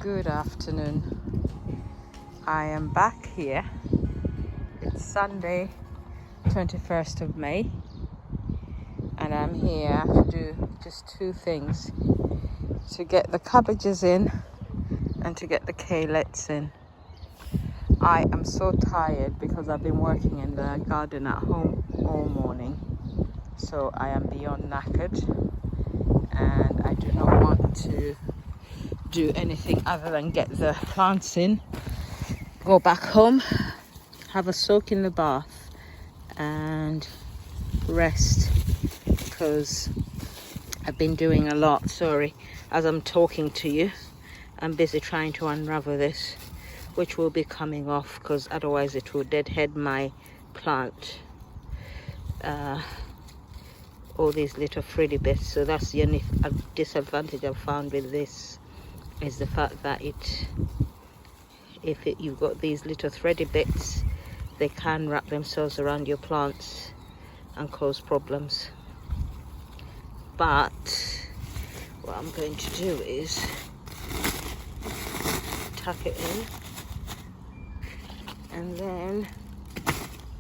Good afternoon. I am back here. It's Sunday, 21st of May, and I'm here to do just two things: to get the cabbages in and to get the kalettes in. I am so tired because I've been working in the garden at home all morning, so I am beyond knackered, and I do not want to do anything other than get the plants in, go back home, have a soak in the bath and rest, because I've been doing a lot. Sorry, as I'm talking to you, I'm busy trying to unravel this, which will be coming off because otherwise it will deadhead my plant. All these little frilly bits. So that's the only disadvantage I've found with this, is the fact that you've got these little thready bits, they can wrap themselves around your plants and cause problems. But what I'm going to do is tuck it in and then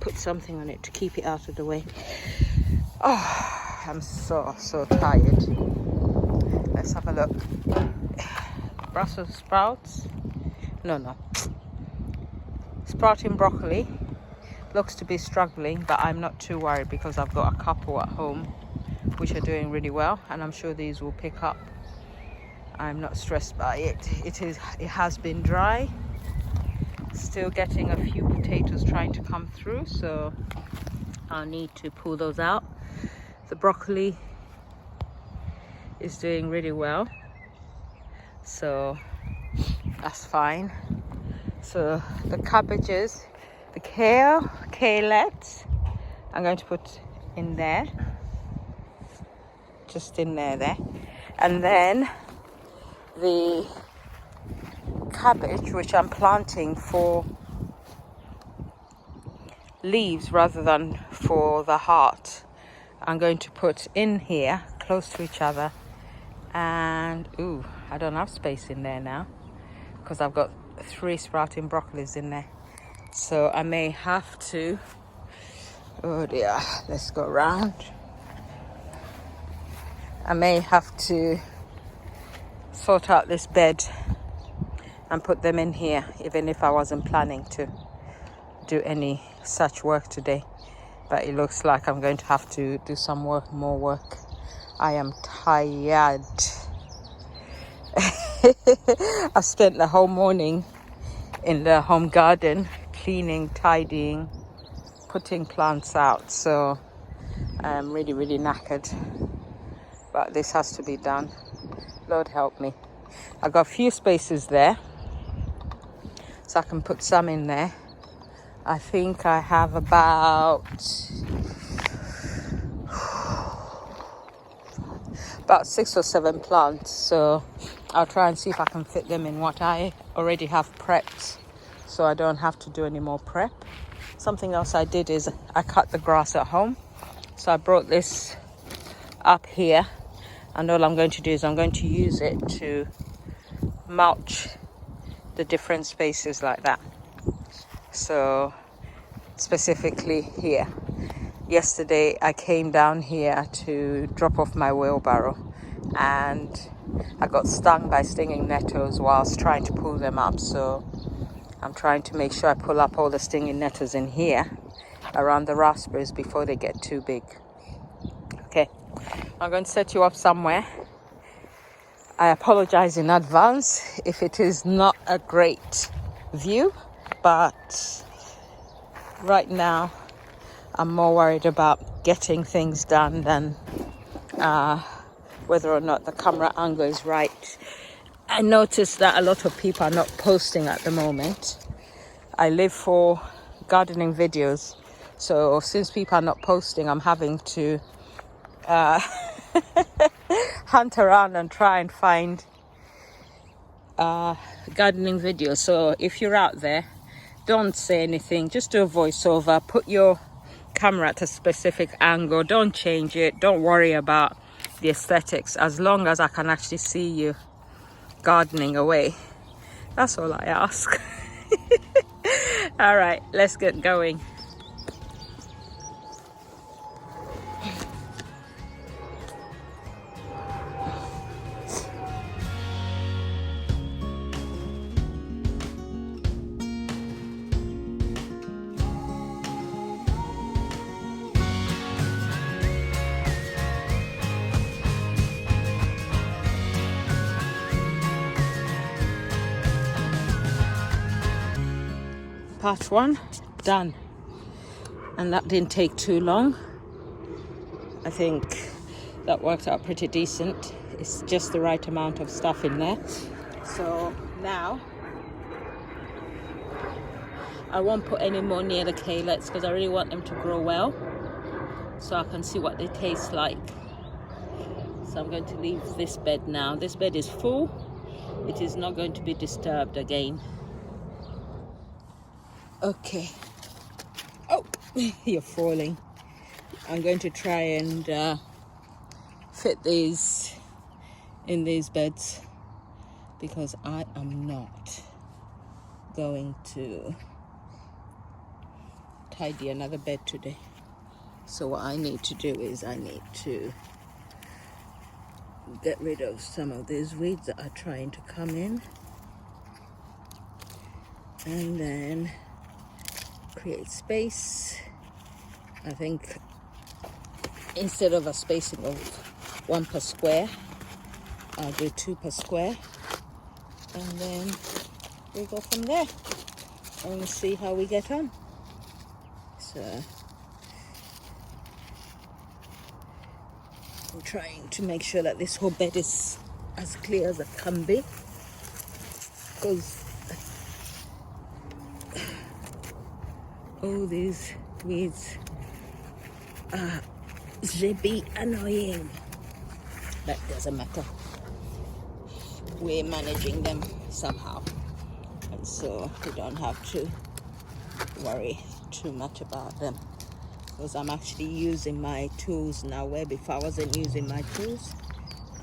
put something on it to keep it out of the way. Oh, I'm so tired. Let's have a look. Brussels sprouts, no, sprouting broccoli looks to be struggling, but I'm not too worried because I've got a couple at home which are doing really well, and I'm sure these will pick up. I'm not stressed by it. It has been dry, still getting a few potatoes trying to come through, so I'll need to pull those out. The broccoli is doing really well, so that's fine. So the cabbages, the kalettes, I'm going to put in there, just in there, and then the cabbage, which I'm planting for leaves rather than for the heart, I'm going to put in here close to each other. And I don't have space in there now because I've got 3 sprouting broccolis in there, so I may have to, oh dear, let's go around. I may have to sort out this bed and put them in here, even if I wasn't planning to do any such work today. But it looks like I'm going to have to do some more work. I am tired. I've spent the whole morning in the home garden, cleaning, tidying, putting plants out, so I'm really knackered. But this has to be done. Lord help me. I've got a few spaces there, so I can put some in there. I think I have about 6 or 7 plants, so I'll try and see if I can fit them in what I already have prepped, so I don't have to do any more prep. Something else I did is I cut the grass at home, so I brought this up here, and all I'm going to do is I'm going to use it to mulch the different spaces like that. So specifically here, yesterday I came down here to drop off my wheelbarrow and I got stung by stinging nettles whilst trying to pull them up, so I'm trying to make sure I pull up all the stinging nettles in here around the raspberries before they get too big. Okay, I'm going to set you up somewhere. I apologize in advance if it is not a great view, but right now I'm more worried about getting things done than whether or not the camera angle is right. I noticed that a lot of people are not posting at the moment. I live for gardening videos, so since people are not posting, I'm having to hunt around and try and find gardening videos. So if you're out there, don't say anything, just do a voiceover, put your camera at a specific angle, don't change it, don't worry about the aesthetics, as long as I can actually see you gardening away. That's all I ask. All right, let's get going. Part 1 done, and that didn't take too long. I think that worked out pretty decent. It's just the right amount of stuff in there. So now I won't put any more near the kalettes because I really want them to grow well so I can see what they taste like. So I'm going to leave this bed now. This bed is full. It is not going to be disturbed again. Okay. Oh, you're falling. I'm going to try and fit these in these beds because I am not going to tidy another bed today. So what I need to do is I need to get rid of some of these weeds that are trying to come in, and then create space. I think instead of a spacing of 1 per square, I'll do 2 per square, and then we go from there and see how we get on. So I'm trying to make sure that this whole bed is as clear as it can be, because all these weeds are be annoying, but doesn't matter. We're managing them somehow, and so we don't have to worry too much about them, because I'm actually using my tools now, where before I wasn't using my tools.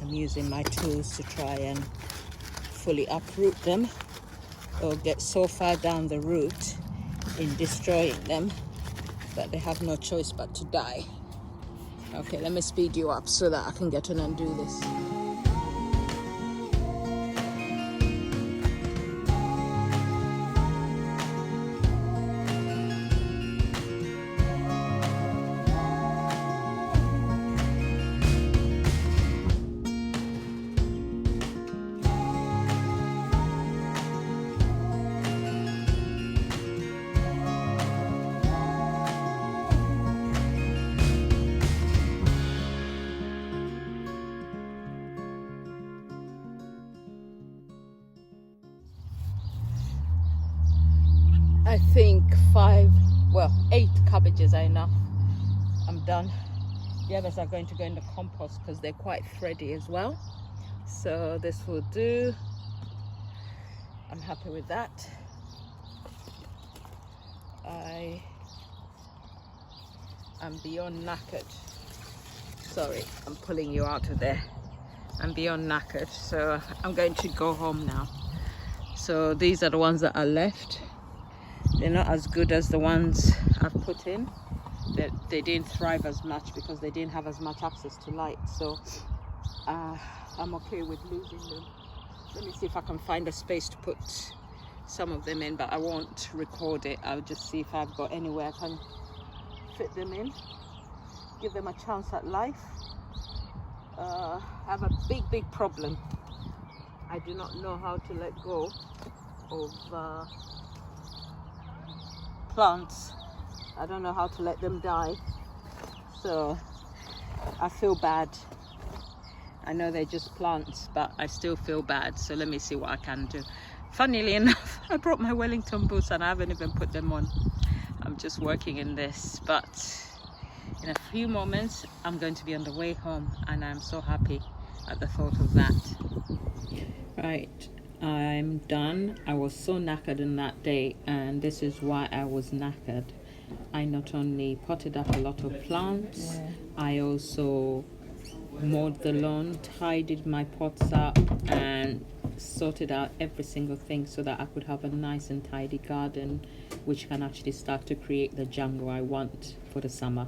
I'm using my tools to try and fully uproot them, or get so far down the root in destroying them that they have no choice but to die. Okay, let me speed you up so that I can get on and do this. I think 8 cabbages are enough. I'm done. The others are going to go in the compost because they're quite thready as well. So this will do. I'm happy with that. I am beyond knackered. Sorry, I'm pulling you out of there. I'm beyond knackered, so I'm going to go home now. So these are the ones that are left. They're not as good as the ones I've put in. They didn't thrive as much because they didn't have as much access to light. So I'm okay with losing them. Let me see if I can find a space to put some of them in, but I won't record it. I'll just see if I've got anywhere I can fit them in. Give them a chance at life. I have a big problem. I do not know how to let go of plants. I don't know how to let them die, so I feel bad. I know they're just plants, but I still feel bad, so let me see what I can do. Funnily enough, I brought my Wellington boots and I haven't even put them on. I'm just working in this, but in a few moments I'm going to be on the way home, and I'm so happy at the thought of that. Right, I'm done. I was so knackered on that day, and this is why I was knackered. I not only potted up a lot of plants, I also mowed the lawn, tidied my pots up, and sorted out every single thing so that I could have a nice and tidy garden, which can actually start to create the jungle I want for the summer.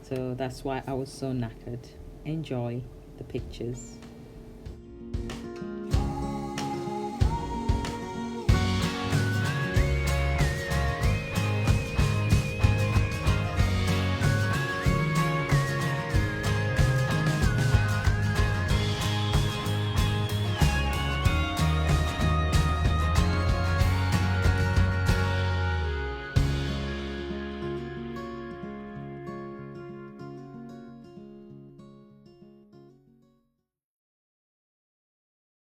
So that's why I was so knackered. Enjoy the pictures.